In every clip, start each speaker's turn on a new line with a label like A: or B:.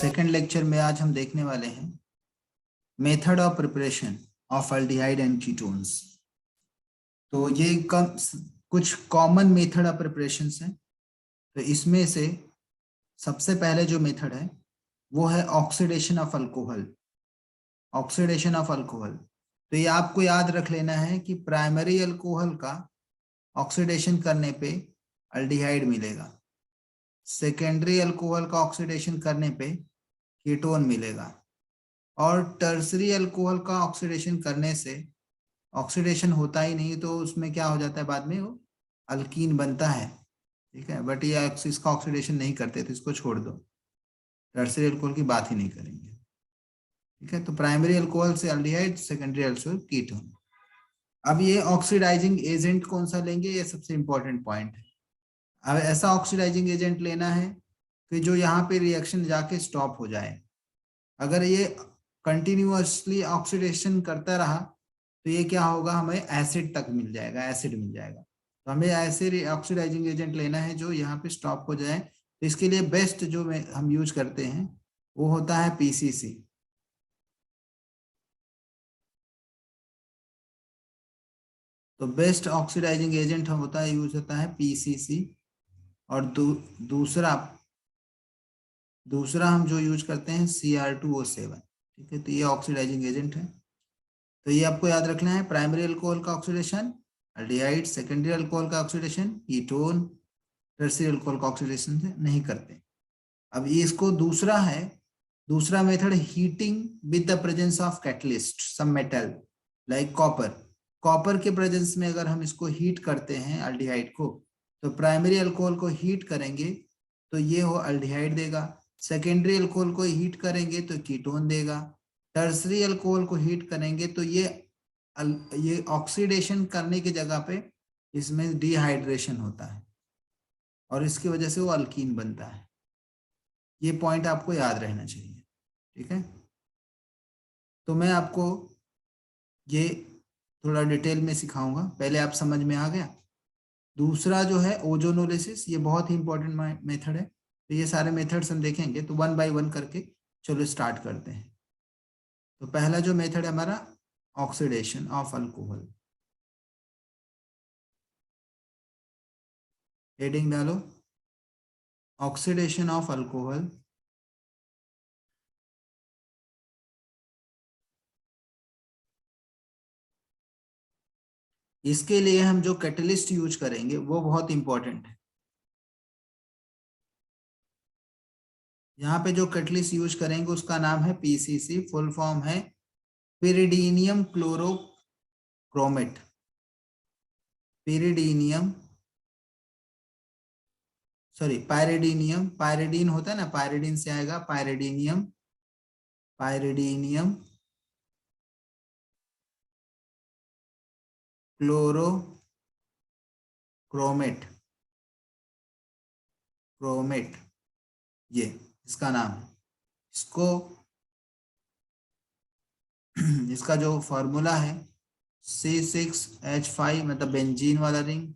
A: Second lecture में आज हम देखने वाले हैं method of preparation of aldehyde and ketones. तो ये कुछ कॉमन मेथड ऑफ प्रिपरेशन हैं। तो इसमें से सबसे पहले जो मेथड है वो है oxidation of alcohol. Oxidation of alcohol, तो ये आपको याद रख लेना है कि प्राइमरी अल्कोहल का ऑक्सीडेशन करने पे अल्डिहाइड मिलेगा, सेकेंडरी अल्कोहल का ऑक्सीडेशन करने पे कीटोन मिलेगा, और टर्सरी अल्कोहल का ऑक्सीडेशन करने से ऑक्सीडेशन होता ही नहीं, तो उसमें क्या हो जाता है, बाद में वो अल्कीन बनता है। ठीक है, बट ये इसका ऑक्सीडेशन नहीं करते तो इसको छोड़ दो, टर्सरी अल्कोहल की बात ही नहीं करेंगे। ठीक है, तो प्राइमरी अल्कोहल से अल्डिहाइड, सेकेंडरी अल्कोहल कीटोन। अब ये ऑक्सीडाइजिंग एजेंट कौन सा लेंगे, ये सबसे इंपॉर्टेंट पॉइंट है। अब ऐसा ऑक्सीडाइजिंग एजेंट लेना है कि जो यहाँ पे रिएक्शन जाके स्टॉप हो जाए। अगर ये कंटिन्यूअसली ऑक्सीडेशन करता रहा तो ये क्या होगा, हमें एसिड तक मिल जाएगा, एसिड मिल जाएगा। तो हमें ऐसे ऑक्सीडाइजिंग एजेंट लेना है जो यहाँ पे स्टॉप हो जाए। तो इसके लिए बेस्ट जो हम यूज करते हैं वो होता है पीसीसी। तो बेस्ट ऑक्सीडाइजिंग एजेंट होता है, यूज होता है पीसीसी। और दूसरा हम जो यूज करते हैं Cr2O7। ठीक है, तो ये ऑक्सीडाइजिंग एजेंट है। तो ये आपको याद रखना है, प्राइमरी अल्कोहल का ऑक्सीडेशन अल्डिहाइड, सेकेंडरी अल्कोहल का ऑक्सीडेशन कीटोन, टर्सरी अल्कोहल का ऑक्सीडेशन नहीं करते। अब ये इसको दूसरा method heating with the presence of catalyst some metal like copper. Copper के प्रेजेंस में अगर हम इसको हीट करते हैं अल्डिहाइड को, तो प्राइमरी अल्कोहल को हीट करेंगे तो ये हो अल्डिहाइड देगा, सेकेंडरी अल्कोहल को हीट करेंगे तो कीटोन देगा, टर्सरी अल्कोहल को हीट करेंगे तो ये ऑक्सीडेशन करने की जगह पे इसमें डिहाइड्रेशन होता है और इसकी वजह से वो अल्कीन बनता है। ये पॉइंट आपको याद रहना चाहिए। ठीक है, तो मैं आपको ये थोड़ा डिटेल में सिखाऊंगा, पहले आप समझ में आ गया। दूसरा जो है ओजोनोलिसिस, ये बहुत ही इंपॉर्टेंट मेथड है। तो ये सारे मेथड्स हम देखेंगे, तो वन बाय वन करके चलो स्टार्ट करते हैं। तो पहला जो मेथड है हमारा ऑक्सीडेशन ऑफ अल्कोहल। हेडिंग डालो, ऑक्सीडेशन ऑफ अल्कोहल। इसके लिए हम जो कैटलिस्ट यूज करेंगे वो बहुत इंपॉर्टेंट है। यहाँ पे जो कैटलिस्ट यूज करेंगे उसका नाम है पीसीसी, फुल फॉर्म है पिरिडीनियम क्लोरोक्रोमेट। पायरिडीन होता है ना, पायरिडीन से आएगा पायरिडीनियम क्रोमेट, ये इसका नाम है। इसका जो फॉर्मूला है C6H5, मतलब बेंजीन वाला रिंग,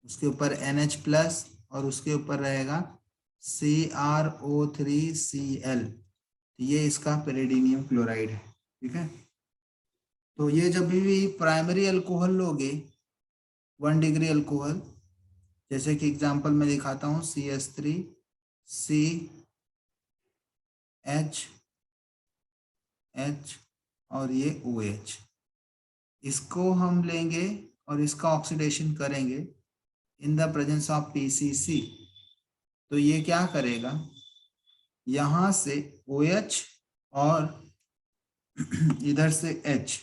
A: उसके ऊपर NH+ और उसके ऊपर रहेगा CrO3Cl। ये इसका पेरिडीनियम क्लोराइड है। ठीक है, तो ये जब भी प्राइमरी अल्कोहल लोगे 1 डिग्री अल्कोहल, जैसे कि एग्जांपल में दिखाता हूँ CH3CH और ये OH, इसको हम लेंगे और इसका ऑक्सीडेशन करेंगे इन द प्रेजेंस ऑफ पीसीसी। तो ये क्या करेगा, यहाँ से OH और इधर से H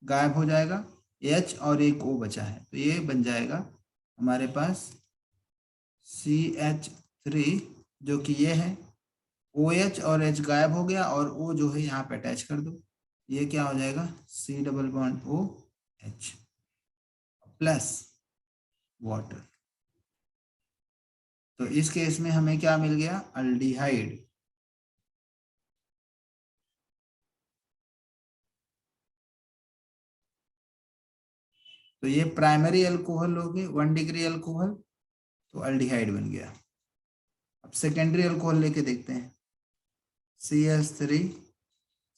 A: गायब हो जाएगा, H और एक O बचा है, तो ये बन जाएगा हमारे पास CH3, जो कि ये है। OH और H गायब हो गया और O जो है यहाँ पे अटैच कर दो, ये क्या हो जाएगा C+OH प्लस वाटर। तो इस केस में हमें क्या मिल गया, अल्डिहाइड। तो ये प्राइमरी अल्कोहल हो गए 1 डिग्री अल्कोहल, तो अल्डिहाइड बन गया। अब सेकेंडरी अल्कोहल लेके देखते हैं। CH3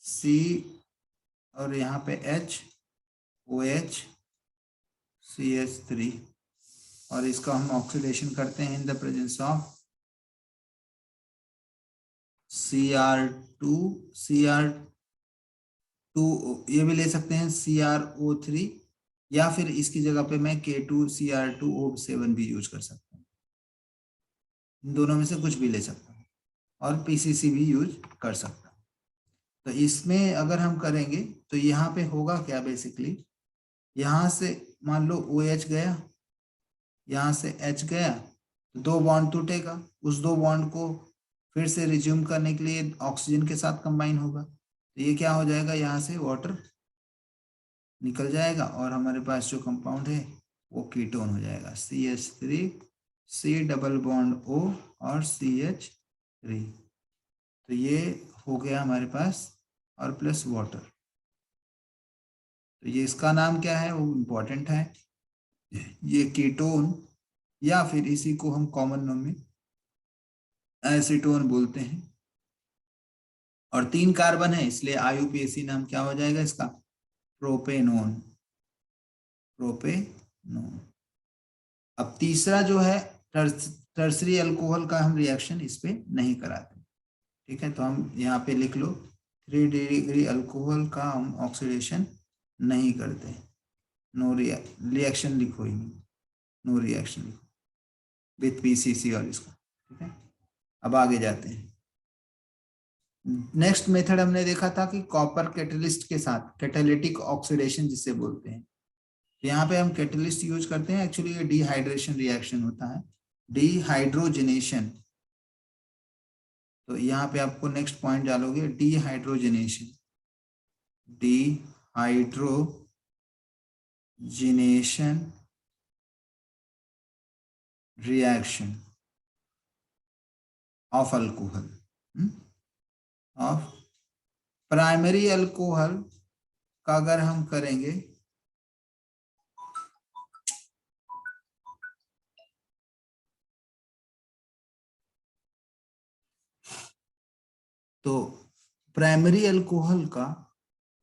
A: C और यहाँ पे H OH CH3 और इसका हम ऑक्सीडेशन करते हैं इन द प्रेजेंस ऑफ Cr2 ये भी ले सकते हैं CrO3 या फिर इसकी जगह पे मैं K2Cr2O7 भी यूज कर सकता हूँ। इन दोनों में से कुछ भी ले सकता हूँ और PCC भी यूज कर सकता हूँ। तो इसमें अगर हम करेंगे तो यहाँ पे होगा क्या, बेसिकली यहाँ से मान लो OH गया, यहाँ से H गया, तो 2 बॉन्ड टूटेगा, उस 2 बॉन्ड को फिर से रिज्यूम करने के लिए ऑक्सीजन के साथ कंबाइन होगा, तो ये क्या हो जाएगा, यहाँ से वाटर निकल जाएगा और हमारे पास जो कंपाउंड है वो कीटोन हो जाएगा, CH3 C double bond O और CH3। तो ये हो गया हमारे पास, और प्लस वाटर। तो ये इसका नाम क्या है वो इम्पोर्टेंट है, ये कीटोन या फिर इसी को हम कॉमन नाम में एसीटोन बोलते हैं। और 3 कार्बन है इसलिए IUPAC नाम क्या हो जाएगा इसका, प्रोपेनोन। अब तीसरा जो है टर्सरी अल्कोहल का हम रिएक्शन इस पे नहीं कराते, ठीक है। तो हम यहाँ पे लिख लो 3 डिग्री अल्कोहल का हम ऑक्सीडेशन नहीं करते, नो रिएक्शन लिखो ही नहीं, नो रिएक्शन लिखो विथ PCC और इसका, ठीक है। अब आगे जाते हैं। नेक्स्ट मेथड हमने देखा था कि कॉपर कैटलिस्ट के साथ कैटालिटिक ऑक्सीडेशन जिसे बोलते हैं, यहाँ पे हम कैटलिस्ट यूज करते हैं। एक्चुअली ये डिहाइड्रेशन रिएक्शन होता है, डिहाइड्रोजनेशन। तो यहाँ पे आपको नेक्स्ट पॉइंट डालोगे dehydrogenation, dehydrogenation reaction of alcohol, of primary alcohol का अगर हम करेंगे तो प्राइमरी अल्कोहल का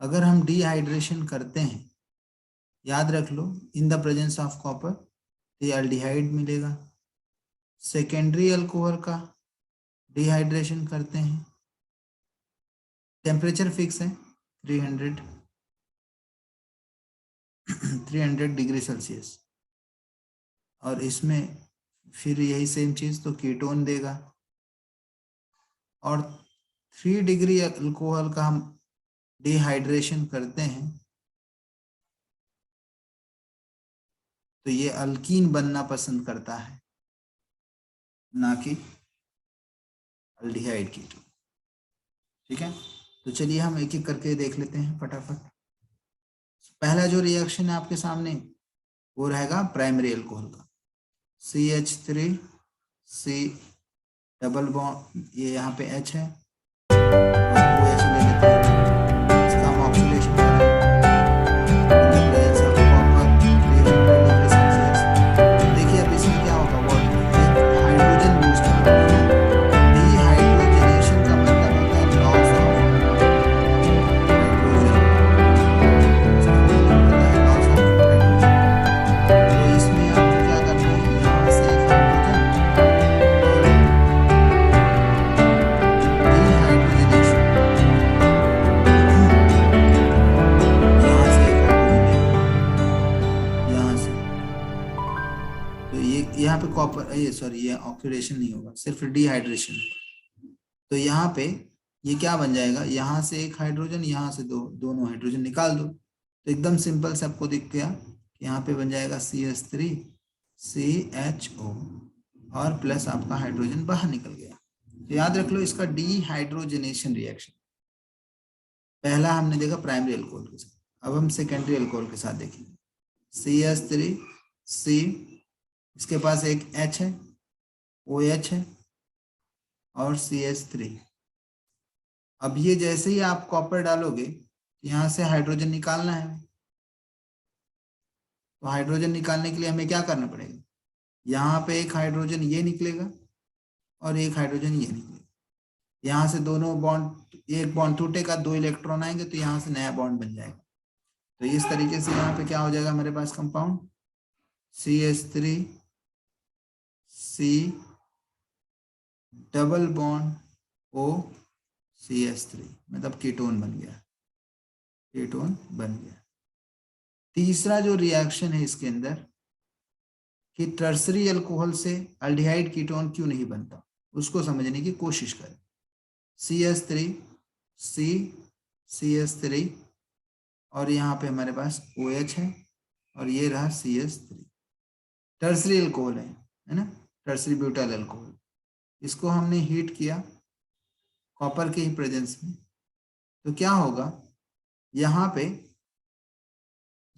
A: अगर हम डिहाइड्रेशन करते हैं, याद रख लो in the presence of copper, तो ये एल्डिहाइड मिलेगा। सेकेंडरी अल्कोहल का डिहाइड्रेशन करते हैं, टेम्परेचर फिक्स है 300 डिग्री सेल्सियस, और इसमें फिर यही सेम चीज तो कीटोन देगा। और 3 डिग्री अल्कोहल का हम डिहाइड्रेशन करते हैं तो ये अल्कीन बनना पसंद करता है, ना कि अल्डिहाइड कीटोन, ठीक है। तो चलिए हम एक एक करके देख लेते हैं फटाफट। पहला जो रिएक्शन है आपके सामने वो रहेगा प्राइमरी अल्कोहल का, CH3 C डबल बॉन्ड, ये यहाँ पे H है और OH ले लेते हैं, इसका हम ऑक्सीडेशन करेंगे देखिए अब इसमें क्या होगा, वो हाइड्रोजन बूस्ट होगा। डिहाइड्रोजनेशन का मतलब होता है लॉस ऑफ हाइड्रोजन, तो इसमें आपको क्या करना है, यहाँ से एक हाइड्रोजन यहाँ पे कॉपर, ये सॉरी ये ऑक्सीडेशन नहीं होगा, सिर्फ डिहाइड्रेशन। तो यहाँ पे ये क्या बन जाएगा, यहाँ से एक हाइड्रोजन, यहाँ से दोनों हाइड्रोजन निकाल दो, तो एकदम सिंपल से आपको दिख गया, यहाँ पे बन जाएगा CH3 CHO और प्लस आपका हाइड्रोजन बाहर निकल गया। तो याद रख लो इसका डिहाइड्रोजनेशन रिएक्शन पहला हमने देखा प्राइमरी अल्कोहल के साथ, अब हम सेकेंडरी अल्कोहल के साथ देखेंगे। CH3 C, इसके पास एक H है, OH है और CH3। अब ये जैसे ही आप कॉपर डालोगे यहाँ से हाइड्रोजन निकालना है, तो हाइड्रोजन निकालने के लिए हमें क्या करना पड़ेगा, यहाँ पे एक हाइड्रोजन ये निकलेगा और एक हाइड्रोजन ये निकलेगा, यहाँ से दोनों बॉन्ड, एक बॉन्ड टूटेगा, 2 इलेक्ट्रॉन आएंगे तो यहाँ से नया बॉन्ड बन जाएगा। तो इस तरीके से यहाँ पे क्या हो जाएगा हमारे पास compound CH3 C double bond O CH3, मतलब कीटोन बन गया, कीटोन बन गया। तीसरा जो रिएक्शन है इसके अंदर कि टर्सरी अल्कोहल से अल्डिहाइड कीटोन क्यों नहीं बनता, उसको समझने की कोशिश करें। CH3 C CH3 और यहाँ पे हमारे पास OH है और ये रहा CH3, टर्सरी अल्कोहल है ना, टर्सरी ब्यूटाइल अल्कोहल। इसको हमने हीट किया कॉपर के ही प्रेजेंस में, तो क्या होगा यहाँ पे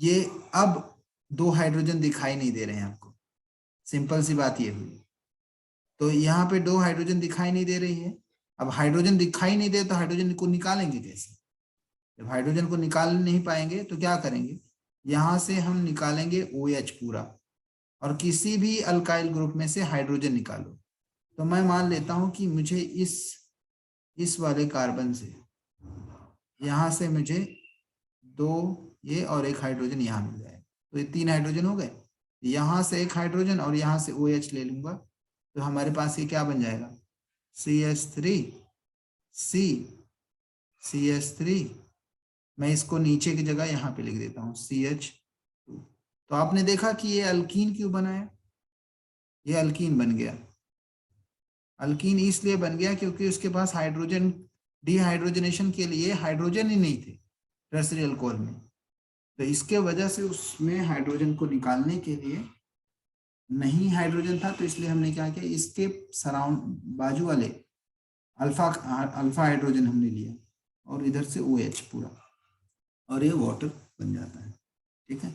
A: ये अब 2 हाइड्रोजन दिखाई नहीं दे रहे हैं आपको, सिंपल सी बात ये हुई। तो यहाँ पे 2 हाइड्रोजन दिखाई नहीं दे रही है। अब हाइड्रोजन दिखाई नहीं दे तो हाइड्रोजन को निकालेंगे कैसे? जब हाइड्रोजन को निकाल नहीं पाएंगे तो क्या करेंगे, यहाँ से हम निकालेंगे OH पूरा, और किसी भी अल्काइल ग्रुप में से हाइड्रोजन निकालो। तो मैं मान लेता हूं कि मुझे इस वाले कार्बन से यहाँ से मुझे 2 ये और 1 हाइड्रोजन यहाँ मिल जाएगा, तो ये 3 हाइड्रोजन हो गए। यहाँ से 1 हाइड्रोजन और यहाँ से OH ले लूंगा, तो हमारे पास ये क्या बन जाएगा CH3 C CH3, मैं इसको नीचे की जगह यहाँ पे लिख देता हूँ CH2। तो आपने देखा कि ये अल्कीन क्यों बना है, ये अल्कीन बन गया। अल्कीन इसलिए बन गया क्योंकि उसके पास हाइड्रोजन, डिहाइड्रोजनेशन के लिए हाइड्रोजन ही नहीं थे टर्सरी अल्कोहल में, तो इसके वजह से उसमें हाइड्रोजन को निकालने के लिए नहीं हाइड्रोजन था, तो इसलिए हमने क्या किया, इसके सराउंड बाजू वाले अल्फा हाइड्रोजन हमने लिया और इधर से OH पूरा, और ये वाटर बन जाता है। ठीक है,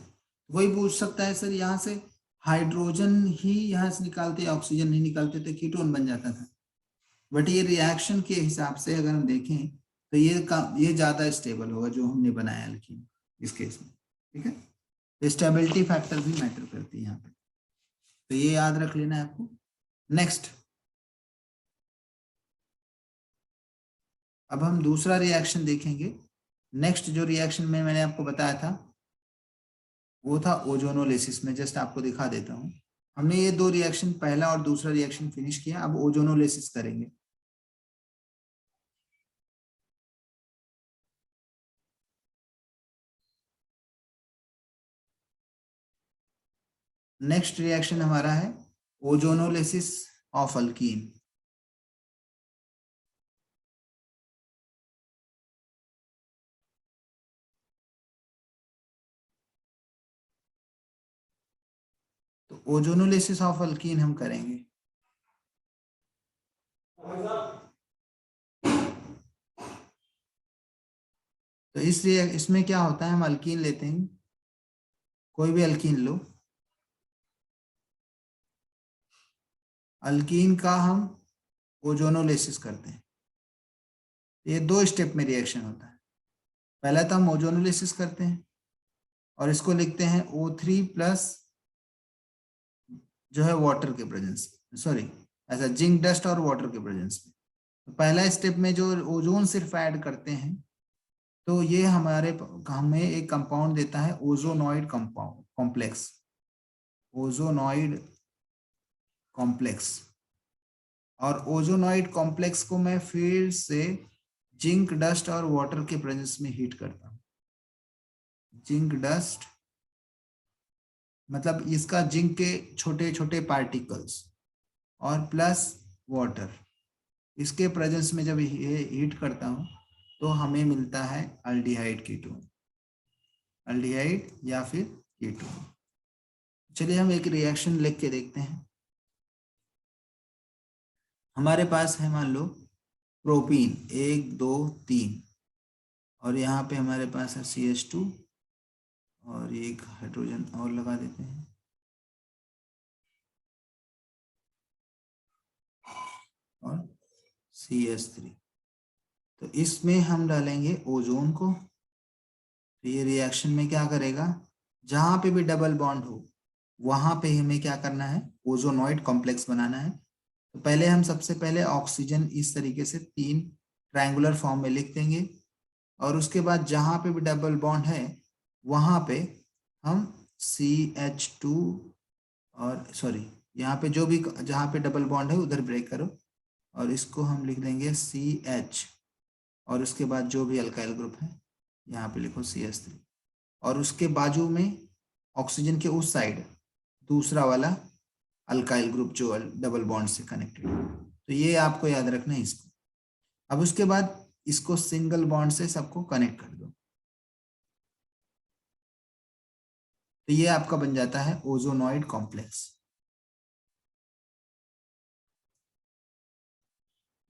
A: वही पूछ सकता है सर यहाँ से हाइड्रोजन ही यहाँ से निकालते, ऑक्सीजन नहीं निकालते तो कीटोन बन जाता था। बट ये रिएक्शन के हिसाब से अगर हम देखें तो ये ज्यादा स्टेबल होगा जो हमने बनाया अल्कीन इस केस में। ठीक है, तो स्टेबिलिटी फैक्टर भी मैटर करती है यहाँ पे, तो ये याद रख लेना है आपको। नेक्स्ट, अब हम दूसरा रिएक्शन देखेंगे। नेक्स्ट जो रिएक्शन में मैंने आपको बताया था वो था ओजोनोलिसिस। में जस्ट आपको दिखा देता हूँ, हमने ये 2 रिएक्शन, पहला और दूसरा रिएक्शन फिनिश किया, अब ओजोनोलिसिस करेंगे। नेक्स्ट रिएक्शन हमारा है ओजोनोलिसिस ऑफ अल्कीन। तो ओजोनोलिसिस ऑफ अल्कीन हम करेंगे। तो इसमें क्या होता है, हम अल्कीन लेते हैं, कोई भी अल्कीन लो, अल्कीन का हम ओजोनोलिसिस करते हैं। ये 2 स्टेप में रिएक्शन होता है। पहला तो हम ओजोनोलिसिस करते हैं और इसको लिखते हैं O3 प्लस जो है वाटर के प्रेजेंस, सॉरी ऐसा जिंक डस्ट और वाटर के प्रेजेंस में। तो पहला स्टेप में जो ओजोन सिर्फ ऐड करते हैं तो ये हमें एक कंपाउंड देता है ओजोनॉइड कंपाउंड कॉम्प्लेक्स, ओजोनॉइड कॉम्प्लेक्स। और ओजोनॉइड कॉम्प्लेक्स को मैं फिर से जिंक डस्ट और वाटर के प्रेजेंस में हीट करता हूँ। जिंक डस्ट मतलब इसका जिंक के छोटे छोटे पार्टिकल्स और प्लस वाटर, इसके प्रेजेंस में जब ये हीट करता हूँ तो हमें मिलता है अल्डिहाइड कीटोन, अल्डिहाइड या फिर कीटोन। चलिए हम एक रिएक्शन लिख के देखते हैं। हमारे पास है मान लो प्रोपीन 1 2 3 और यहाँ पे हमारे पास है CH2 और एक हाइड्रोजन और लगा देते हैं और CH3। तो इसमें हम डालेंगे ओजोन को, तो ये रिएक्शन में क्या करेगा, जहां पे भी डबल बॉन्ड हो वहां पे हमें क्या करना है, ओजोनॉइड कॉम्प्लेक्स बनाना है। तो पहले हम सबसे पहले ऑक्सीजन इस तरीके से 3 ट्रायंगुलर फॉर्म में लिख देंगे, और उसके बाद जहां पे भी डबल बॉन्ड है वहां पे हम CH2, और सॉरी यहाँ पे जो भी जहाँ पे डबल बॉन्ड है उधर ब्रेक करो, और इसको हम लिख देंगे CH, और उसके बाद जो भी अल्काइल ग्रुप है यहाँ पे लिखो CH3, और उसके बाजू में ऑक्सीजन के उस साइड दूसरा वाला अल्काइल ग्रुप जो डबल बॉन्ड से कनेक्टेड है। तो ये आपको याद रखना है इसको। अब उसके बाद इसको सिंगल बॉन्ड से सबको कनेक्ट कर दो, तो ये आपका बन जाता है ओजोनॉइड कॉम्प्लेक्स।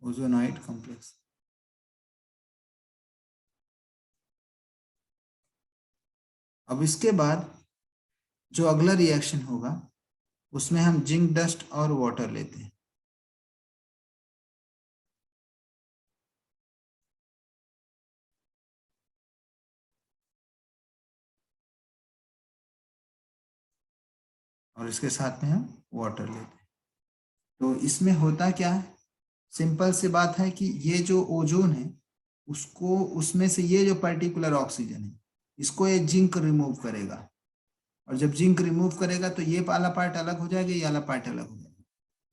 A: ओजोनॉइड कॉम्प्लेक्स। अब इसके बाद जो अगला रिएक्शन होगा उसमें हम जिंक डस्ट और वाटर लेते हैं। और इसके साथ में हम वाटर लेते हैं। तो इसमें होता क्या है, सिंपल सी बात है कि ये जो ओजोन है उसको, उसमें से ये जो पर्टिकुलर ऑक्सीजन है इसको ये जिंक रिमूव करेगा, और जब जिंक रिमूव करेगा तो ये वाला पार्ट अलग हो जाएगा, ये वाला पार्ट अलग हो जाएगा।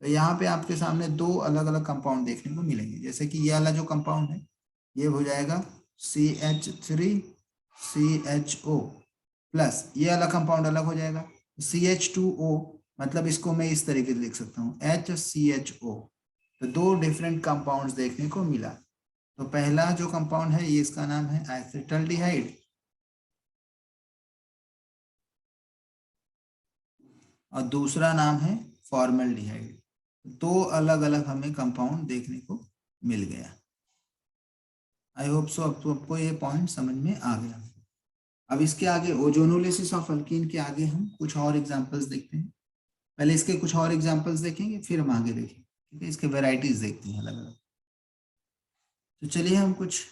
A: तो यहाँ पे आपके सामने 2 अलग अलग कंपाउंड देखने को मिलेंगे। जैसे कि ये वाला जो कंपाउंड है ये हो जाएगा CH3CHO प्लस, ये वाला कंपाउंड अलग हो जाएगा CH2O, मतलब इसको मैं इस तरीके से लिख सकता हूँ HCHO। तो 2 डिफरेंट कंपाउंड्स देखने को मिला। तो पहला जो कंपाउंड है ये इसका नाम है एसिटल्डिहाइड, और दूसरा नाम है फॉर्मल्डिहाइड। 2 अलग अलग हमें कंपाउंड देखने को मिल गया। आई होप सो आपको ये पॉइंट समझ में आ गया। अब इसके आगे ओजोनोलिसिस ऑफ अल्कीन के आगे हम कुछ और एग्जांपल्स देखते हैं। पहले इसके कुछ और एग्जांपल्स देखेंगे, फिर हम आगे देखेंगे, ठीक है। इसके वेराइटीज देखते हैं अलग अलग। तो चलिए हम कुछ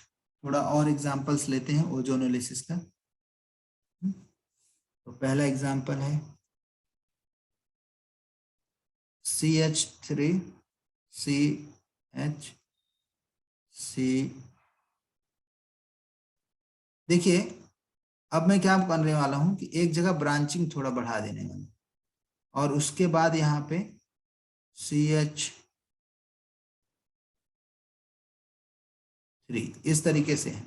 A: थोड़ा और एग्जांपल्स लेते हैं ओजोनोलिसिस का। तो पहला एग्जांपल है CH3CHC। देखिए अब मैं क्या करने वाला हूं कि एक जगह ब्रांचिंग थोड़ा बढ़ा देने वाला, और उसके बाद यहाँ पे CH3 इस तरीके से है।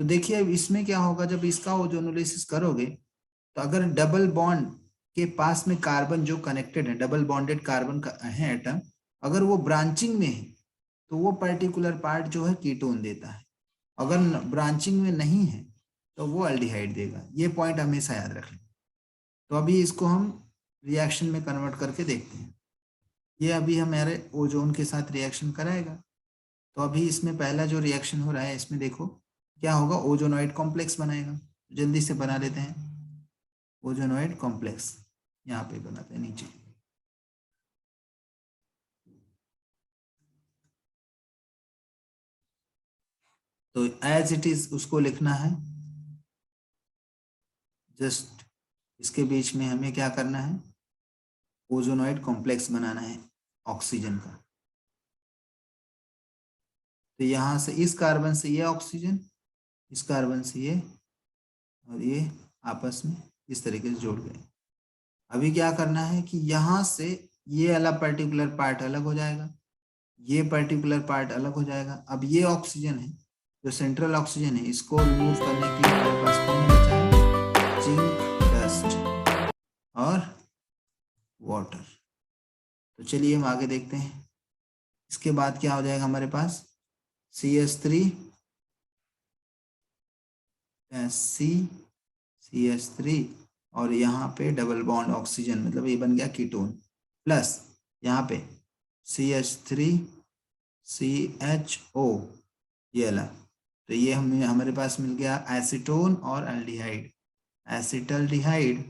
A: तो देखिए अब इसमें क्या होगा, जब इसका ओजोनोलिसिस करोगे तो अगर डबल बॉन्ड के पास में कार्बन जो कनेक्टेड है, डबल बॉन्डेड कार्बन का है एटम, अगर वो ब्रांचिंग में है तो वो पर्टिकुलर पार्ट जो है कीटोन देता है, अगर ब्रांचिंग में नहीं है तो वो अल्डिहाइड देगा। ये पॉइंट हमेशा याद रख लें। तो अभी इसको हम रिएक्शन में कन्वर्ट करके देखते हैं। ये अभी हमारे ओजोन के साथ रिएक्शन कराएगा। तो अभी इसमें पहला जो रिएक्शन हो रहा है इसमें देखो क्या होगा, ओजोनॉइड कॉम्प्लेक्स बनाएगा। जल्दी से बना लेते हैं ओजोनॉइड कॉम्प्लेक्स, यहाँ पे बनाते हैं नीचे। तो एज इट इज उसको लिखना है, जस्ट इसके बीच में हमें क्या करना है, ओजोनॉइड कॉम्प्लेक्स बनाना है ऑक्सीजन का। तो यहाँ से इस कार्बन से ये ऑक्सीजन, इस कार्बन से ये, और ये आपस में इस तरीके से जोड़ गए। अभी क्या करना है कि यहाँ से ये वाला पर्टिकुलर पार्ट अलग हो जाएगा, ये पर्टिकुलर पार्ट अलग हो जाएगा। अब ये ऑक्सीजन है जो सेंट्रल ऑक्सीजन है, इसको रिमूव करने के लिए हमारे पास कौन बचा है, जिंक डस्ट और वाटर। तो चलिए हम आगे देखते हैं। इसके बाद क्या हो जाएगा हमारे पास CH3 और यहाँ पे डबल बॉन्ड ऑक्सीजन, मतलब ये बन गया कीटोन, प्लस यहाँ पे CH3CHO ये अलग। तो ये हमारे पास मिल गया एसीटोन और एल्डिहाइड, एसिटल्डिहाइड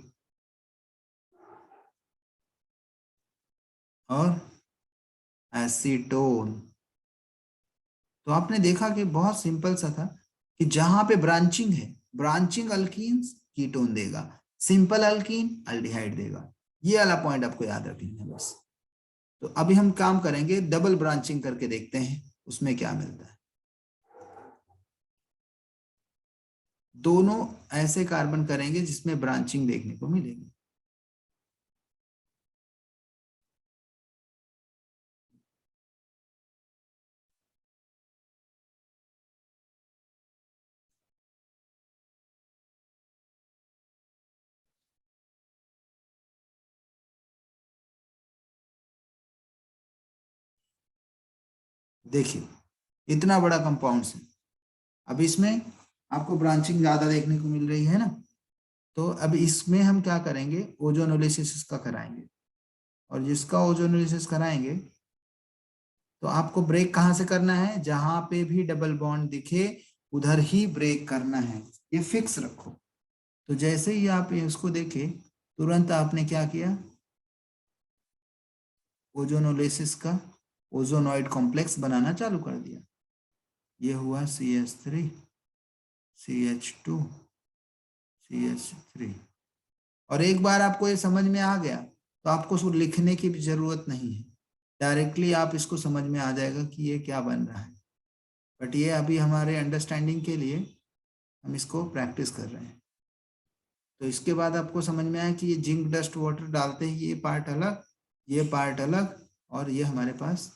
A: और एसीटोन। तो आपने देखा कि बहुत सिंपल सा था कि जहां पे ब्रांचिंग है, ब्रांचिंग अल्कीन्स कीटोन देगा, सिंपल अल्कीन अल्डिहाइड देगा। ये वाला पॉइंट आपको याद रखना है बस। तो अभी हम काम करेंगे, डबल ब्रांचिंग करके देखते हैं उसमें क्या मिलता है। दोनों ऐसे कार्बन करेंगे जिसमें ब्रांचिंग देखने को मिलेगी। देखिए इतना बड़ा कंपाउंड है, अब इसमें आपको ब्रांचिंग ज्यादा देखने को मिल रही है ना। तो अब इसमें हम क्या करेंगे, ओजोनोलिसिस का कराएंगे, और जिसका ओजोनोलिसिस कराएंगे तो आपको ब्रेक कहाँ से करना है, जहां पे भी डबल बॉन्ड दिखे उधर ही ब्रेक करना है, ये फिक्स रखो। तो जैसे ही आप इसको देखे तुरंत आपने क्या किया, ओजोनोलिसिस का ओजोनॉइड कॉम्प्लेक्स बनाना चालू कर दिया। ये हुआ CH3 CH2 CH3। और एक बार आपको ये समझ में आ गया तो आपको उसको लिखने की भी जरूरत नहीं है, डायरेक्टली आप इसको समझ में आ जाएगा कि ये क्या बन रहा है। बट ये अभी हमारे अंडरस्टैंडिंग के लिए हम इसको प्रैक्टिस कर रहे हैं। तो इसके बाद आपको समझ में आया कि ये जिंक डस्ट वाटर डालते हैं, ये पार्ट अलग, ये पार्ट अलग, और ये हमारे पास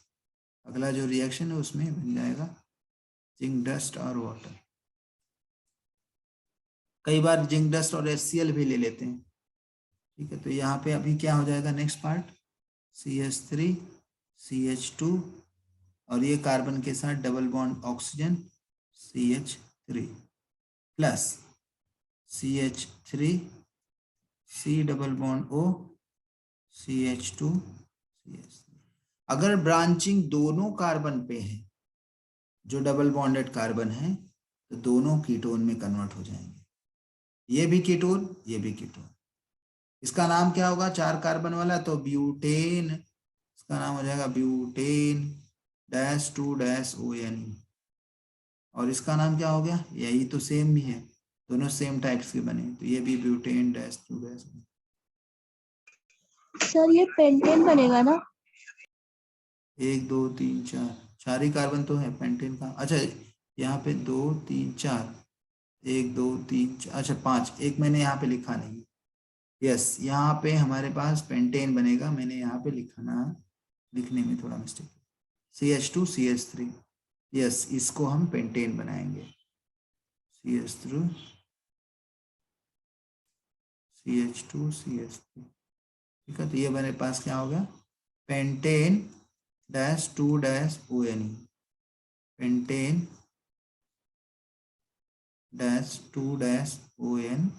A: अगला जो रिएक्शन है उसमें बन जाएगा जिंक डस्ट और वाटर। कई बार जिंक डस्ट और HCl भी ले लेते हैं, ठीक है। तो यहाँ पे अभी क्या हो जाएगा, नेक्स्ट पार्ट CH3 CH2, और ये कार्बन के साथ double bond oxygen CH3 plus CH3 C double bond O CH2 CH3। अगर ब्रांचिंग दोनों कार्बन पे है, जो डबल बॉन्डेड कार्बन है, तो दोनों कीटोन में कन्वर्ट हो जाएंगे, ये भी कीटोन ये भी कीटोन। इसका नाम क्या होगा, 4 कार्बन वाला, तो ब्यूटेन, इसका नाम हो जाएगा ब्यूटेन -2-ONE। और इसका नाम क्या हो गया, यही तो सेम भी है, दोनों सेम टाइप्स के बने, तो ये भी ब्यूटेन -2-ONE।
B: सर ये पेंटेन बनेगा ना?
A: 1 2 3 4 4 ही कार्बन तो है पेंटेन का। अच्छा यहाँ पे 2 3 4 1 2 3 4, अच्छा 5, एक मैंने यहाँ पे लिखा नहीं। यस यहाँ पे हमारे पास पेंटेन बनेगा, मैंने यहाँ पे लिखना, लिखने में थोड़ा मिस्टेक। CH2 CH3, यस इसको हम पेंटेन बनाएंगे, CH3 CH2 CH3, ठीक है। तो ये मेरे पास क्या हो गया, pentane -2-ONE, pentane -2-ONE।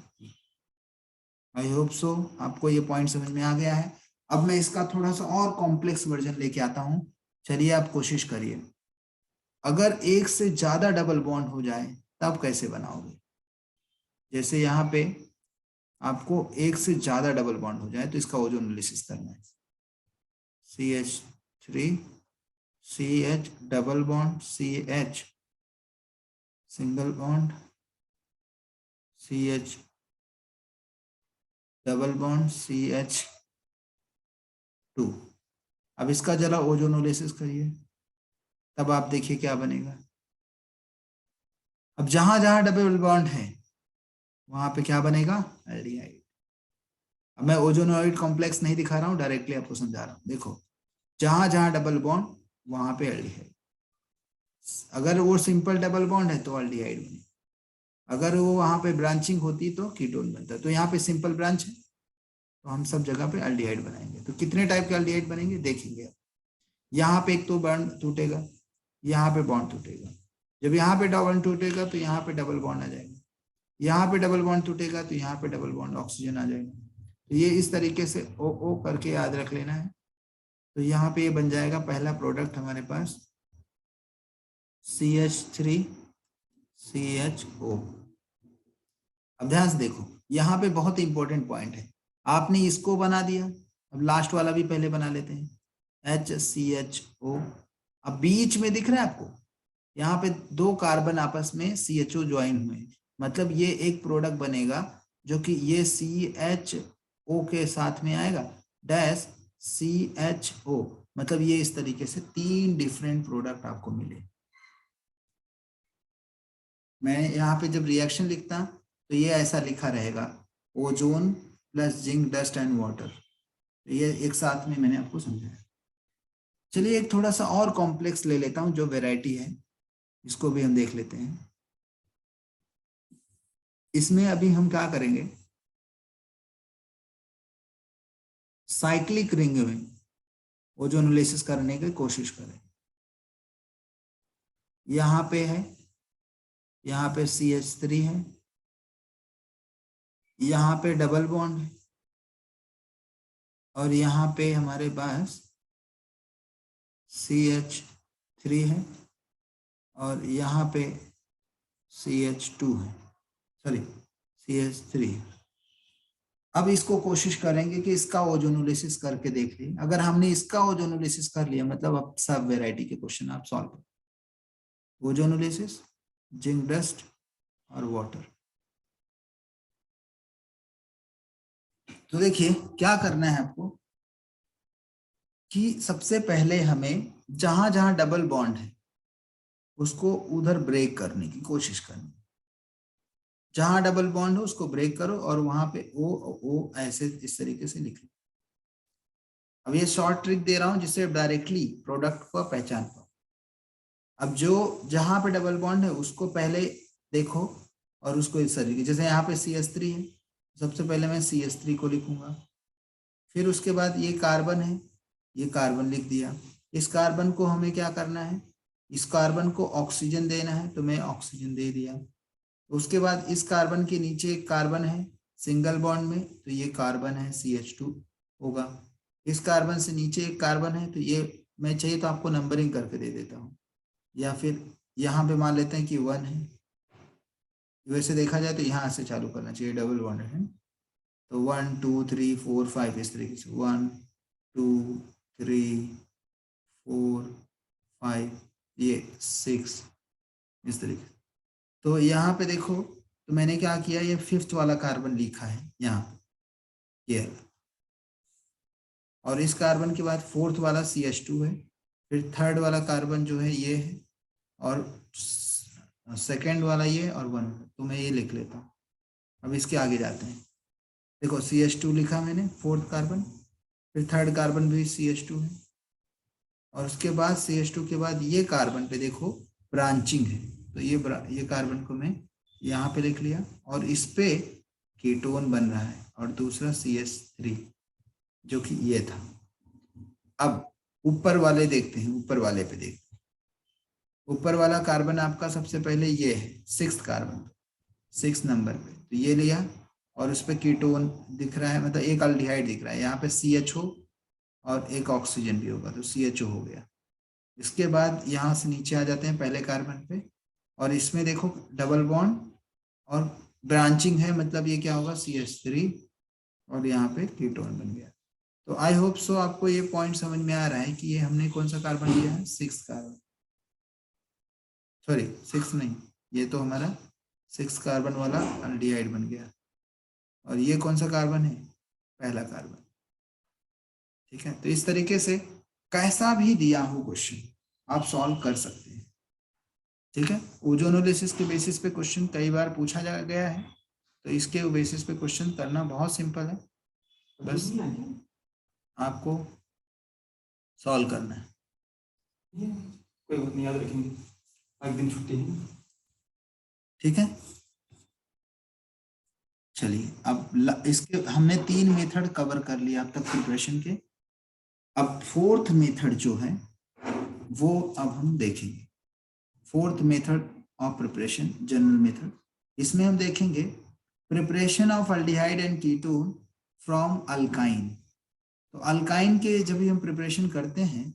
A: I hope so आपको ये पॉइंट समझ में आ गया है। अब मैं इसका थोड़ा सा और कॉम्प्लेक्स वर्जन लेके आता हूँ, चलिए आप कोशिश करिए। अगर एक से ज्यादा डबल बॉन्ड हो जाए तब कैसे बनाओगे, जैसे यहाँ पे आपको एक से ज्यादा डबल बॉन्ड हो जाए तो इसका ओजोनोलिसिस करना है। CH3 CH double bond CH single bond CH double bond CH2। अब इसका जरा ओजोनोलिसिस करिए, तब आप देखिए क्या बनेगा। अब जहां जहां डबल बॉन्ड है वहां पे क्या बनेगा, एल्डिहाइड। अब मैं ओजोनोइड कॉम्प्लेक्स नहीं दिखा रहा हूं, डायरेक्टली आपको समझा रहा हूं। देखो जहां जहां डबल बॉन्ड वहां पे एल्डिहाइड, अगर वो सिंपल डबल बॉन्ड है तो एल्डिहाइड बने, अगर वो वहां पे ब्रांचिंग होती तो कीटोन बनता। तो यहाँ पे सिंपल ब्रांच है तो हम सब जगह पे एल्डिहाइड बनाएंगे। तो कितने टाइप के एल्डिहाइड बनेंगे देखेंगे। यहाँ पे एक तो बॉन्ड टूटेगा, यहाँ पे बॉन्ड टूटेगा, जब यहाँ पे डबल टूटेगा तो यहाँ पे डबल बॉन्ड आ जाएगा, यहाँ पे डबल बॉन्ड टूटेगा तो यहाँ पे डबल बॉन्ड ऑक्सीजन आ जाएगा। तो ये इस तरीके से O करके याद रख लेना है। तो यहाँ पे ये बन जाएगा पहला प्रोडक्ट हमारे पास CH3 CHO। अब ध्यान से देखो यहाँ पे बहुत इंपॉर्टेंट पॉइंट है, आपने इसको बना दिया, अब लास्ट वाला भी पहले बना लेते हैं HCHO। अब बीच में दिख रहा है आपको, यहाँ पे 2 कार्बन आपस में CHO ज्वाइन हुए, मतलब ये एक प्रोडक्ट बनेगा जो कि ये CHO के साथ में आएगा डैश CHO, मतलब ये इस तरीके से 3 डिफरेंट प्रोडक्ट आपको मिले। मैं यहाँ पे जब रिएक्शन लिखता तो ये ऐसा लिखा रहेगा, ozone plus zinc dust and water. ये एक साथ में मैंने आपको समझाया। चलिए एक थोड़ा सा और कॉम्प्लेक्स ले लेता हूं जो वैरायटी है, इसको भी हम देख लेते हैं। इसमें अभी हम क्या करेंगे, साइक्लिक रिंग में ओजोनोलिसिस करने की कोशिश करें। यहाँ पे है, यहाँ पे CH3 है, यहाँ पे डबल बॉन्ड है, और यहाँ पे हमारे पास CH3 है, और यहाँ पे CH2 है, सॉरी CH3 है। अब इसको कोशिश करेंगे कि इसका ओजोनोलिसिस करके देख लें। अगर हमने इसका ओजोनोलिसिस कर लिया, मतलब अब सब वैरायटी के क्वेश्चन आप सॉल्व करें। ओजोनोलिसिस, जिंक डस्ट और वाटर। तो देखिए क्या करना है आपको कि सबसे पहले हमें जहां जहां डबल बॉन्ड है उसको उधर ब्रेक करने की कोशिश करनी। जहां डबल बॉन्ड हो उसको ब्रेक करो और वहां पे ओ ऐसे इस तरीके से लिख लो। अब ये शॉर्ट ट्रिक दे रहा हूं जिससे डायरेक्टली प्रोडक्ट को पहचान पाओ। अब जो जहां पे डबल बॉन्ड है उसको पहले देखो और उसको इस तरीके, जैसे यहाँ पे CH3 है, सबसे पहले मैं CH3 को लिखूंगा। फिर उसके बाद ये कार्बन है, ये कार्बन लिख दिया। इस कार्बन को हमें क्या करना है, इस कार्बन को ऑक्सीजन देना है, तो मैं ऑक्सीजन दे दिया। उसके बाद इस कार्बन के नीचे एक कार्बन है सिंगल बॉन्ड में, तो ये कार्बन है CH2 होगा। इस कार्बन से नीचे एक कार्बन है, तो ये मैं चाहिए तो आपको नंबरिंग करके दे देता हूँ, या फिर यहाँ पे मान लेते हैं कि 1 है। वैसे देखा जाए तो यहाँ से चालू करना चाहिए, डबल बॉन्ड है तो 1 2 3 4 5 इस तरीके से 1 2 3 4 5 ये 6 इस तरीके से। तो यहाँ पे देखो, तो मैंने क्या किया, ये 5th वाला कार्बन लिखा है यहाँ ये, और इस कार्बन के बाद 4th वाला CH2 है। फिर 3rd वाला कार्बन जो है ये है, और 2nd वाला ये और 1, तो मैं ये लिख लेता हूँ। अब इसके आगे जाते हैं। देखो CH2 लिखा मैंने 4th कार्बन, फिर 3rd कार्बन भी CH2 है, और उसके बाद CH2 के बाद ये कार्बन पे देखो ब्रांचिंग है, तो ये कार्बन को मैं यहाँ पे लिख लिया, और इस पे कीटोन बन रहा है, और दूसरा CH3 जो कि ये था। अब ऊपर वाले देखते हैं, ऊपर वाले पे देखते हैं। ऊपर वाला कार्बन आपका सबसे पहले ये है 6th कार्बन, 6 नंबर पे, तो ये लिया, और उस पर कीटोन दिख रहा है, मतलब एक अल्डिहाइड दिख रहा है। यहाँ पे CHO और एक ऑक्सीजन भी होगा, तो CHO हो गया। इसके बाद यहाँ से नीचे आ जाते हैं पहले कार्बन पे, और इसमें देखो डबल बॉन्ड और ब्रांचिंग है, मतलब ये क्या होगा CH3, और यहाँ पे कीटोन बन गया। तो आई होप सो आपको ये पॉइंट समझ में आ रहा है कि ये हमने कौन सा कार्बन लिया है, 6th कार्बन, सॉरी 6 नहीं, ये तो हमारा 6 कार्बन वाला अल्डिहाइड बन गया, और ये कौन सा कार्बन है, पहला कार्बन। ठीक है, तो इस तरीके से कैसा भी दिया हो क्वेश्चन आप सॉल्व कर सकते हैं। ठीक है, ओजोनोलिसिस के बेसिस पे क्वेश्चन कई बार पूछा जा गया है, तो इसके बेसिस पे क्वेश्चन करना बहुत सिंपल है, बस आपको सॉल्व करना है।
C: कोई बात नहीं, याद रखेंगे, एक दिन छुट्टी है।
A: ठीक है, चलिए अब इसके हमने 3 मेथड कवर कर लिया अब तक प्रिपरेशन के। अब 4th मेथड जो है वो अब हम देखेंगे। 4th method of preparation, general method. इसमें हम देखेंगे preparation of aldehyde and ketone from alkyne. तो अल्काइन के जब भी हम प्रिपरेशन करते हैं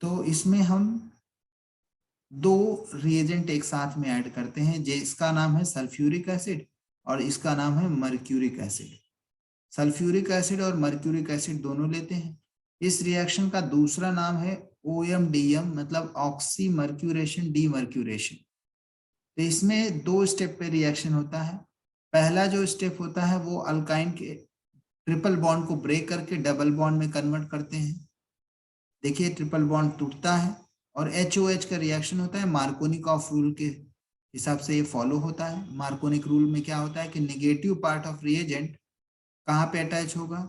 A: तो इसमें हम 2 रिएजेंट एक साथ में ऐड करते हैं, जिसका नाम है सल्फ्यूरिक एसिड और इसका नाम है मर्क्यूरिक एसिड। सल्फ्यूरिक एसिड और मर्क्यूरिक एसिड दोनों लेते हैं। इस रिएक्शन का दूसरा नाम है OMDM, मतलब ऑक्सी मर्क्यूरेशन डीमर्क्यूरेशन। तो इसमें 2 स्टेप पे रिएक्शन होता है। पहला जो स्टेप होता है वो अल्काइन के ट्रिपल बॉन्ड को ब्रेक करके डबल बॉन्ड में कन्वर्ट करते हैं। देखिए ट्रिपल बॉन्ड टूटता है और HOH का रिएक्शन होता है। मार्कोनिकॉफ रूल के हिसाब से ये फॉलो होता है। मार्कोनिक रूल में क्या होता है कि नेगेटिव पार्ट ऑफ रिएजेंट कहाँ पे अटैच होगा?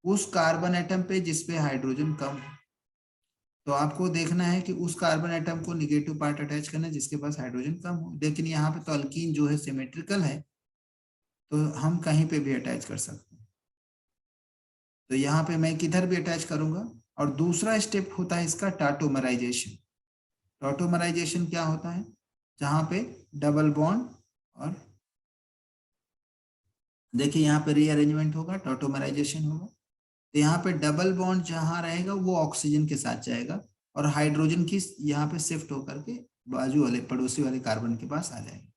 A: उस कार्बन एटम पे जिसपे हाइड्रोजन कम है। तो आपको देखना है कि उस कार्बन एटम को नेगेटिव पार्ट अटैच करना है जिसके पास हाइड्रोजन कम हो। लेकिन यहाँ पे तो अल्कीन जो है सिमेट्रिकल है, तो हम कहीं पे भी अटैच कर सकते हैं। तो यहाँ पे मैं किधर भी अटैच करूंगा। और दूसरा स्टेप होता है इसका टाटोमराइजेशन। टाटोमराइजेशन क्या होता है? जहाँ पे डबल बॉन्ड और देखिए यहाँ पे रीअरेंजमेंट होगा, टाटोमराइजेशन होगा। तो यहाँ पे डबल बॉन्ड जहाँ रहेगा वो ऑक्सीजन के साथ जाएगा और हाइड्रोजन की यहाँ पे शिफ्ट होकर के बाजू वाले पड़ोसी वाले कार्बन के पास आ जाएगा।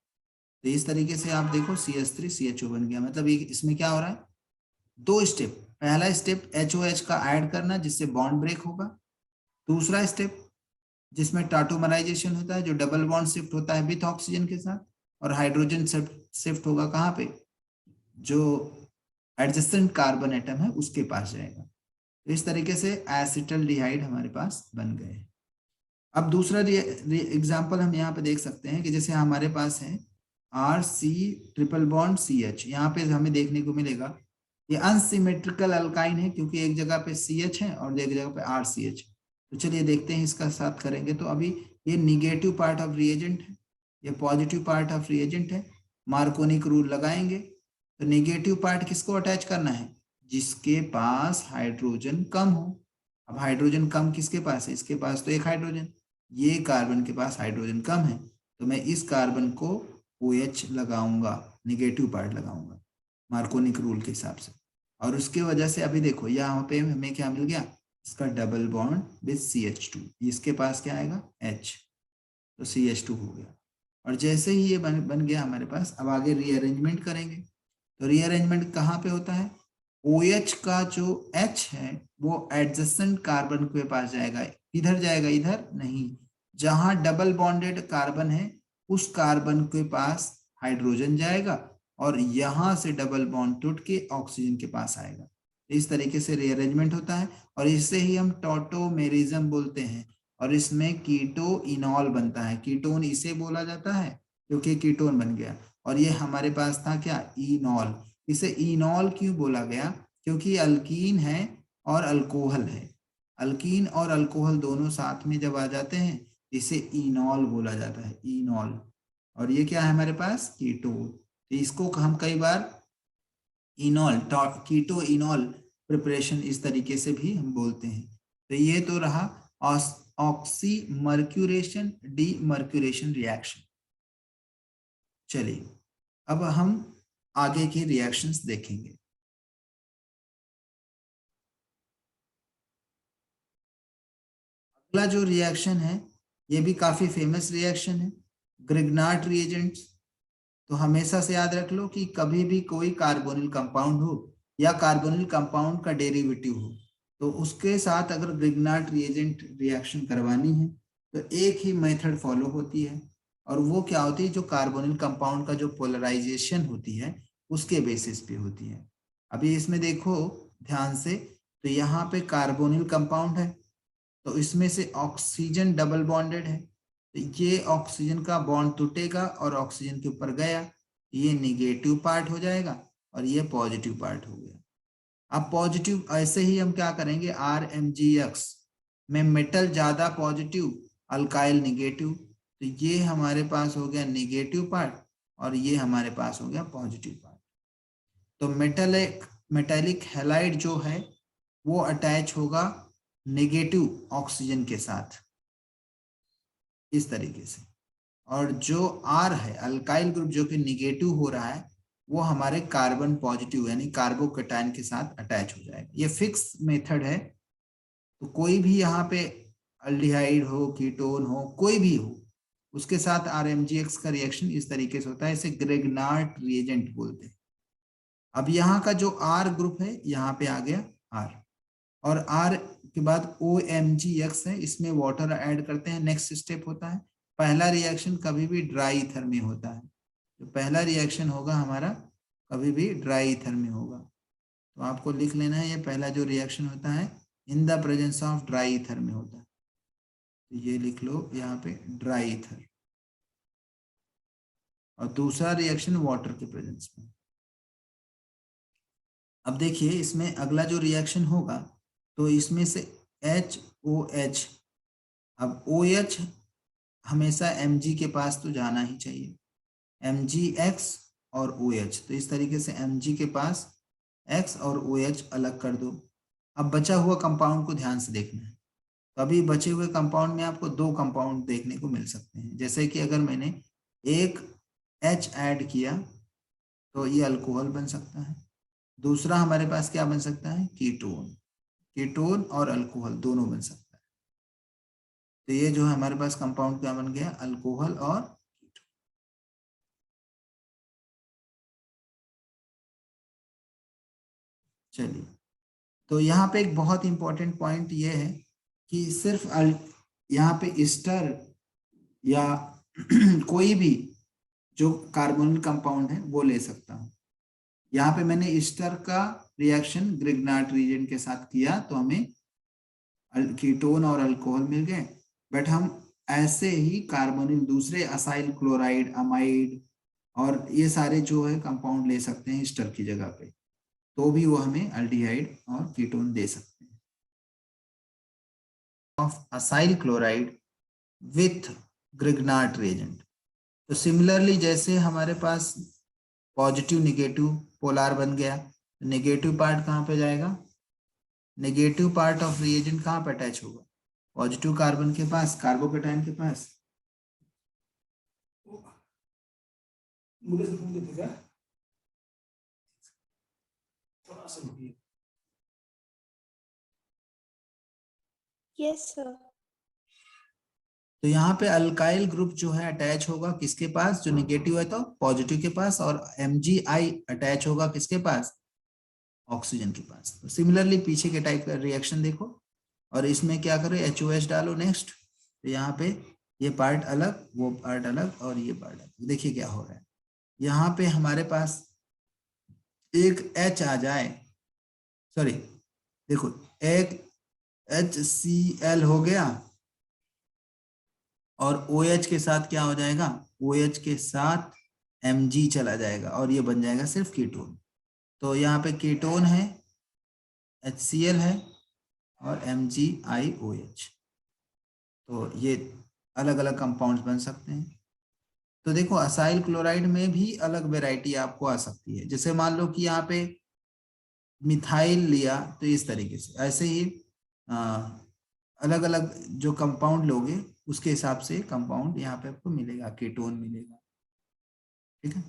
A: तो इस तरीके से आप देखो CH3 CHO बन गया। मतलब इसमें क्या हो रहा है? 2 स्टेप। पहला स्टेप HOH का ऐड करना जिससे बॉन्ड ब्रेक होगा। दूसरा स्टेप जिसमें टाटोमराइजेशन होता है, जो डबल बॉन्ड शिफ्ट होता है विथ ऑक्सीजन के साथ, और हाइड्रोजन शिफ्ट होगा कहाँ पे? जो एडजेसेंट कार्बन एटम है उसके पास जाएगा। तो इस तरीके से एसिटल्डिहाइड हमारे पास बन गए। अब दूसरा एग्जाम्पल हम यहाँ पे देख सकते हैं कि जैसे हमारे पास है RC ट्रिपल बॉन्ड CH। यहाँ पे हमें देखने को मिलेगा ये अनसिमेट्रिकल अल्काइन है क्योंकि एक जगह पे CH है और एक जगह पे RCH। तो चलिए देखते हैं इसका साथ करेंगे। तो अभी ये निगेटिव पार्ट ऑफ रिएजेंट है, ये पॉजिटिव पार्ट ऑफ रिएजेंट है। मार्कोनिक रूल लगाएंगे। तो निगेटिव पार्ट किसको अटैच करना है? जिसके पास हाइड्रोजन कम हो। अब हाइड्रोजन कम किसके पास है? इसके पास तो एक हाइड्रोजन, ये कार्बन के पास हाइड्रोजन कम है, तो मैं इस कार्बन को OH लगाऊंगा, निगेटिव पार्ट लगाऊंगा मार्कोनिक रूल के हिसाब से। और उसके वजह से अभी देखो यहाँ पे हमें क्या मिल गया? इसका डबल बॉन्ड विथ CH2। इसके पास क्या आएगा? H, तो CH2 हो गया। और जैसे ही ये बन गया हमारे पास, अब आगे रीअरेंजमेंट करेंगे। तो रीअरेंजमेंट कहाँ पे होता है? OH का जो H है वो एडजेसेंट कार्बन के पास जाएगा। इधर जाएगा? इधर नहीं, जहां डबल बॉन्डेड कार्बन है उस कार्बन के पास हाइड्रोजन जाएगा और यहां से डबल बॉन्ड टूट के ऑक्सीजन के पास आएगा। इस तरीके से रीअरेंजमेंट होता है और इससे ही हम टॉटोमेरिज्म बोलते हैं। और इसमें कीटो इनॉल बनता है। कीटोन इसे बोला जाता है क्योंकि कीटोन बन गया। और ये हमारे पास था क्या? इनॉल। इसे इनॉल क्यों बोला गया? क्योंकि अल्कीन है और अल्कोहल है। अल्कीन और अल्कोहल दोनों साथ में जब आ जाते हैं इसे इनॉल बोला जाता है, इनॉल। और ये क्या है हमारे पास? कीटोन। तो इसको हम कई बार इनॉल, कीटो इनॉल प्रिपरेशन इस तरीके से भी हम बोलते हैं। तो ये तो रहा ऑक्सीमर्क्यूरेशन डीमर्क्यूरेशन रिएक्शन। चलिए अब हम आगे की रिएक्शंस देखेंगे। अगला जो रिएक्शन है ये भी काफी फेमस रिएक्शन है, ग्रिग्नार्ड रिएजेंट्स। तो हमेशा से याद रख लो कि कभी भी कोई कार्बोनिल कंपाउंड हो या कार्बोनिल कंपाउंड का डेरिवेटिव हो तो उसके साथ अगर ग्रिग्नार्ड रिएजेंट रिएक्शन करवानी है तो एक ही मेथड फॉलो होती है। और वो क्या होती है? जो कार्बोनिल कंपाउंड का जो पोलराइजेशन होती है उसके बेसिस पे होती है। अभी इसमें देखो ध्यान से, तो यहाँ पे कार्बोनिल कंपाउंड है तो इसमें से ऑक्सीजन डबल बॉन्डेड है, तो ये ऑक्सीजन का बॉन्ड टूटेगा और ऑक्सीजन के ऊपर गया, ये निगेटिव पार्ट हो जाएगा और ये पॉजिटिव पार्ट हो गया। अब पॉजिटिव ऐसे ही हम क्या करेंगे? RMgX में मेटल ज्यादा पॉजिटिव, अल्काइल निगेटिव, तो ये हमारे पास हो गया निगेटिव पार्ट और ये हमारे पास हो गया पॉजिटिव पार्ट। तो मेटेलिक हैलाइड जो है वो अटैच होगा नेगेटिव ऑक्सीजन के साथ इस तरीके से। और जो R है अल्काइल ग्रुप जो कि निगेटिव हो रहा है वो हमारे कार्बन पॉजिटिव यानी कार्बोकैटायन के साथ अटैच हो जाएगा। ये फिक्स मेथड है। तो कोई भी यहाँ पे अल्डिहाइड हो, कीटोन हो, कोई भी हो, उसके साथ RMgX का रिएक्शन इस तरीके से होता है। इसे ग्रिग्नार्ड रिएजेंट बोलते हैं। अब यहाँ का जो R ग्रुप है यहाँ पे आ गया R, और R के बाद OMgX है, इसमें वाटर ऐड करते हैं। नेक्स्ट स्टेप होता है, पहला रिएक्शन कभी भी ड्राई ईथर में होता है। तो पहला रिएक्शन होगा हमारा कभी भी ड्राई ईथर में होगा। तो आपको लिख लेना है, ये पहला जो रिएक्शन होता है इन the presence of dry ether में होता है, तो ये लिख लो यहाँ पे ड्राई ईथर। और दूसरा रिएक्शन वाटर के प्रेजेंस में। अब देखिए इसमें अगला जो रिएक्शन होगा तो इसमें से HOH, अब OH हमेशा Mg के पास तो जाना ही चाहिए, MgX और OH, तो इस तरीके से Mg के पास X और OH अलग कर दो। अब बचा हुआ कंपाउंड को ध्यान से देखना है, तो अभी बचे हुए कंपाउंड में आपको दो कंपाउंड देखने को मिल सकते हैं। जैसे कि अगर मैंने एक H ऐड किया तो ये अल्कोहल बन सकता है, दूसरा हमारे पास क्या बन सकता है, कीटोन। कीटोन और अल्कोहल दोनों बन सकता है। तो ये जो है हमारे पास कंपाउंड क्या बन गया, अल्कोहल और कीटोन। चलिए, तो यहाँ पे एक बहुत इंपॉर्टेंट पॉइंट ये है कि सिर्फ यहाँ पे ईस्टर या कोई भी जो कार्बोनिल कंपाउंड है वो ले सकता हूँ। यहाँ पे मैंने ईस्टर का रिएक्शन ग्रिग्नार्ड रीजेंट के साथ किया तो हमें कीटोन और अल्कोहल मिल गए, बट हम ऐसे ही कार्बोनिल दूसरे असाइल क्लोराइड, अमाइड और ये सारे जो है कंपाउंड ले सकते हैं ईस्टर की जगह पे, तो भी वो हमें अल्डिहाइड और कीटोन दे सकते हैं। Of acyl chloride with Grignard reagent, तो सिमिलरली जैसे हमारे पास पॉजिटिव निगेटिव पोलार बन गया, नेगेटिव पार्ट कहाँ पे जाएगा, नेगेटिव पार्ट ऑफ रिएजेंट कहाँ पे अटैच होगा, पॉजिटिव कार्बन के पास, कार्बोकेटाइन के पास।
C: मुझे से पूछ देते क्या, थोड़ा सा रुकिए।
B: Yes sir.
A: तो यहाँ पे अल्काइल ग्रुप जो है अटैच होगा किसके पास, जो नेगेटिव है तो पॉजिटिव के पास, और MgI अटैच होगा किसके पास, ऑक्सीजन के पास। तो सिमिलरली पीछे के टाइप का रिएक्शन देखो, और इसमें क्या करो, HOH डालो नेक्स्ट, तो यहाँ पे ये पार्ट अलग, वो पार्ट अलग, और ये पार्ट अलग। देखिए क्या हो रहा है, यहाँ पे हमारे पास एक H आ जाए, सॉरी देखो एक HCl हो गया, और OH के साथ क्या हो जाएगा, OH के साथ Mg चला जाएगा और ये बन जाएगा सिर्फ कीटोन। तो यहाँ पे कीटोन है, HCl है और MgIOH, तो ये अलग अलग कंपाउंड्स बन सकते हैं। तो देखो असाइल क्लोराइड में भी अलग वैरायटी आपको आ सकती है, जैसे मान लो कि यहाँ पे मिथाइल लिया तो इस तरीके से, ऐसे ही अलग अलग जो कंपाउंड लोगे उसके हिसाब से कंपाउंड यहाँ पे आपको मिलेगा, कीटोन मिलेगा, ठीक है।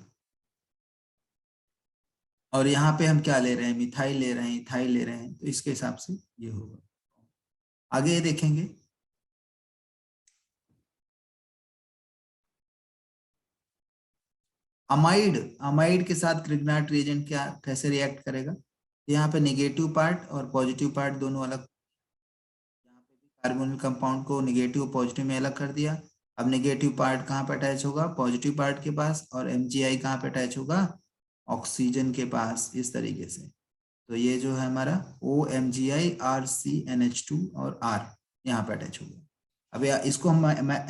A: और यहाँ पे हम क्या ले रहे हैं, मिथाइल ले रहे हैं, इथाइल ले रहे हैं, तो इसके हिसाब से ये होगा। आगे ये देखेंगे, अमाइड, अमाइड के साथ ग्रिग्नार्ड रिएजेंट क्या कैसे रिएक्ट करेगा, यहाँ पे नेगेटिव पार्ट और पॉजिटिव पार्ट दोनों अलग, यहाँ पे भी कार्बोनिल कंपाउंड को नेगेटिव पॉजिटिव में अलग कर दिया। अब नेगेटिव पार्ट कहाँ पे अटैच होगा, पॉजिटिव पार्ट के पास, और MgI कहाँ पे अटैच होगा, ऑक्सीजन के पास, इस तरीके से। तो ये जो है हमारा OMgI RCNH2 और R यहाँ पे अटैच होगा। अब इसको हम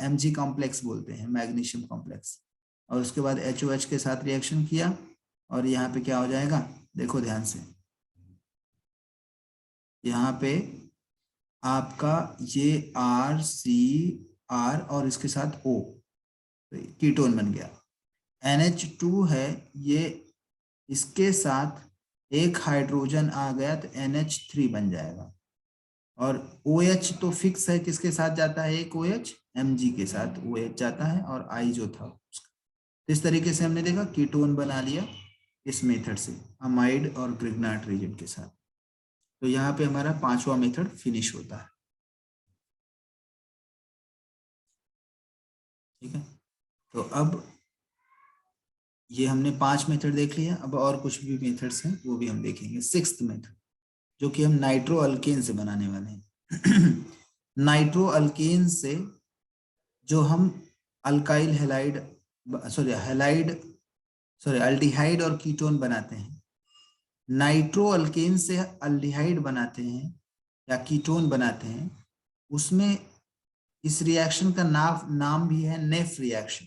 A: Mg कॉम्प्लेक्स बोलते हैं, मैग्नीशियम कॉम्प्लेक्स। और उसके बाद HOH के साथ रिएक्शन किया और यहाँ पे क्या हो जाएगा, देखो ध्यान से, यहाँ पे आपका ये RCR और इसके साथ O, तो कीटोन बन गया। NH2 है, ये इसके साथ एक हाइड्रोजन आ गया तो NH3 बन जाएगा। और OH तो फिक्स है, किसके साथ जाता है, एक OH Mg के साथ OH जाता है, और I जो था उसका। इस तरीके से हमने देखा कीटोन बना लिया इस मेथड से, अमाइड और ग्रिग्नार्ड रिएजेंट के साथ। तो यहाँ पे हमारा पांचवा मेथड फिनिश होता है, ठीक है। तो अब ये हमने 5 मेथड देख लिया, अब और कुछ भी मेथड्स हैं वो भी हम देखेंगे। 6th मेथड जो कि हम नाइट्रो अल्केन से बनाने वाले हैं। नाइट्रो अल्केन से जो हम अल्काइल हैलाइड, सॉरी अल्डिहाइड और कीटोन बनाते हैं, नाइट्रो अल्केन से अल्डिहाइड बनाते हैं या कीटोन बनाते हैं, उसमें इस रिएक्शन का नाम भी है नेफ रिएक्शन।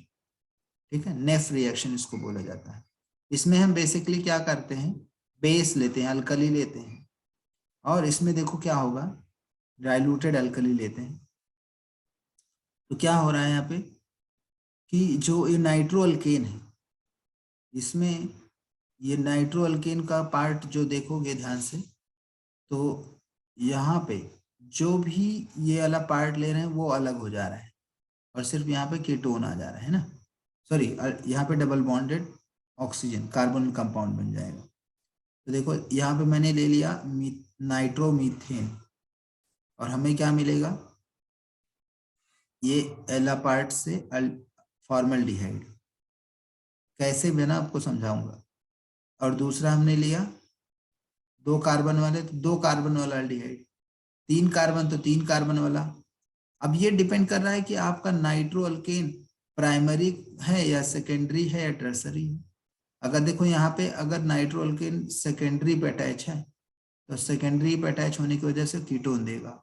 A: ठीक है, नेफ रिएक्शन इसको बोला जाता है। इसमें हम बेसिकली क्या करते हैं, बेस लेते हैं, अल्कली लेते हैं, और इसमें देखो क्या होगा, डाइल्यूटेड अल्कली लेते हैं। तो क्या हो रहा है यहाँ पे कि जो ये नाइट्रो अल्केन है, इसमें ये नाइट्रो अल्केन का पार्ट जो देखोगे ध्यान से, तो यहाँ पे जो भी ये वाला पार्ट ले रहे हैं वो अलग हो जा रहा है, और सिर्फ यहाँ पे कीटोन आ जा रहा है ना, सॉरी यहाँ पे double bonded oxygen carbon compound बन जाएगा। तो देखो यहाँ पे मैंने ले लिया नाइट्रोमीथेन, और हमें क्या मिलेगा, ये एला पार्ट से फॉर्मल्डिहाइड, कैसे बना आपको समझाऊंगा। और दूसरा हमने लिया 2 कार्बन वाले, तो 2 कार्बन वाला अल्डिहाइड, 3 कार्बन तो 3 कार्बन वाला। अब ये डिपेंड कर रहा है कि आपका नाइट्रो अल्केन प्राइमरी है या सेकेंडरी है या टर्सरी है। अगर देखो यहाँ पे अगर नाइट्रो अल्केन सेकेंडरी पे अटैच है तो सेकेंडरी पे अटैच होने की वजह से कीटोन देगा,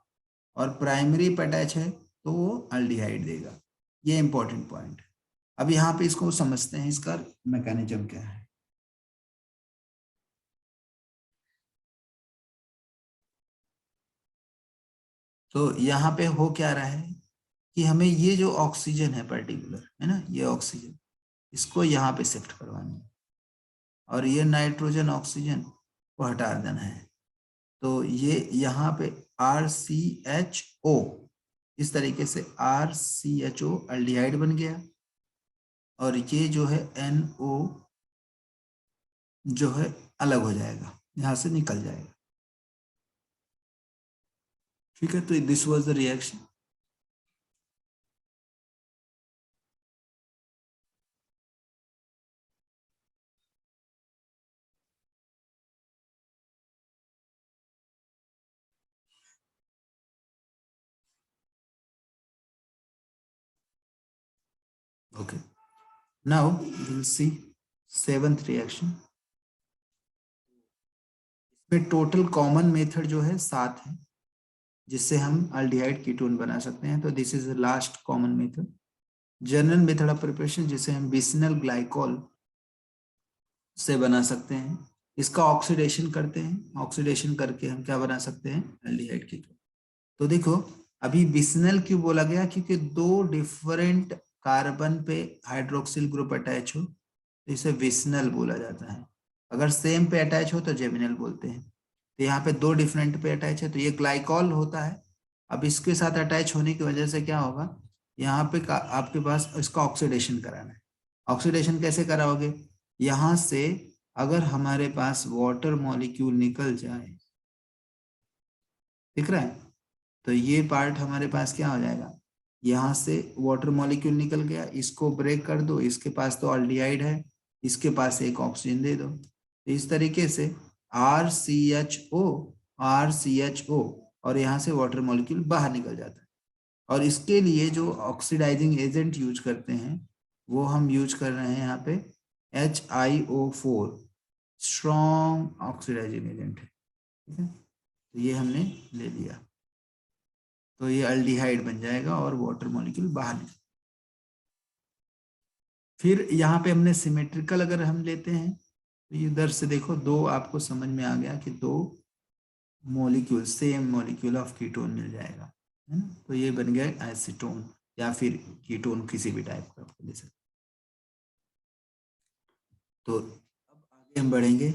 A: और प्राइमरी पे अटैच है तो वो अल्डिहाइड देगा। ये इंपॉर्टेंट पॉइंट है। अब यहाँ पे इसको समझते हैं, इसका मैकेनिज्म क्या है। तो यहाँ पे हो क्या रहा है कि हमें ये जो ऑक्सीजन है पर्टिकुलर है ना, ये ऑक्सीजन, इसको यहाँ पे शिफ्ट करवाना है, और ये नाइट्रोजन ऑक्सीजन को हटा देना है। तो ये यहाँ पे RCHO, इस तरीके से RCHO अल्डिहाइड बन गया, और ये जो है NO जो है अलग हो जाएगा, यहाँ से निकल जाएगा। ठीक है, तो this was the reaction. Okay, now we will see 7th reaction. इसमें टोटल कॉमन मेथड जो है 7 है, जिससे हम अल्डिहाइड कीटोन बना सकते हैं। तो this is the last common method, general method of preparation, जिसे हम बिस्नल ग्लाइकोल से बना सकते हैं। इसका ऑक्सीडेशन करते हैं, ऑक्सीडेशन करके हम क्या बना सकते हैं, अल्डिहाइड कीटोन। तो देखो अभी बिस्नल क्यों बोला गया, क्योंकि 2 डिफरेंट कार्बन पे हाइड्रोक्सिल ग्रुप अटैच हो तो इसे विस्नल बोला जाता है। अगर सेम पे अटैच हो तो जेमिनल बोलते हैं। तो यहाँ पे 2 डिफरेंट पे अटैच है तो ये ग्लाइकॉल होता है। अब इसके साथ अटैच होने की वजह से क्या होगा, यहाँ पे आपके पास इसका ऑक्सीडेशन कराना है। ऑक्सीडेशन कैसे कराओगे, यहाँ से अगर हमारे पास वाटर मॉलिक्यूल निकल जाए, दिख रहा है, तो ये पार्ट हमारे पास क्या हो जाएगा, यहाँ से वाटर मॉलिक्यूल निकल गया, इसको ब्रेक कर दो, इसके पास तो अल्डिहाइड है, इसके पास एक ऑक्सीजन दे दो। तो इस तरीके से RCHO RCHO, और यहाँ से वाटर मॉलिक्यूल बाहर निकल जाता है। और इसके लिए जो ऑक्सीडाइजिंग एजेंट यूज करते हैं वो हम यूज कर रहे हैं यहाँ पे HiO4, स्ट्रॉन्ग ऑक्सीडाइजिंग एजेंट है। ठीक है, तो ये हमने ले लिया, तो ये अल्डिहाइड बन जाएगा और वाटर मॉलिक्यूल बाहर निकल। फिर यहाँ पे हमने सिमेट्रिकल अगर हम लेते हैं तो इधर से देखो 2 आपको समझ में आ गया कि 2 molecule, same molecule of ketone मिल जाएगा, है ना। तो ये बन गया एसीटोन या फिर कीटोन, किसी भी टाइप का आपको ले सकते। तो अब आगे हम बढ़ेंगे।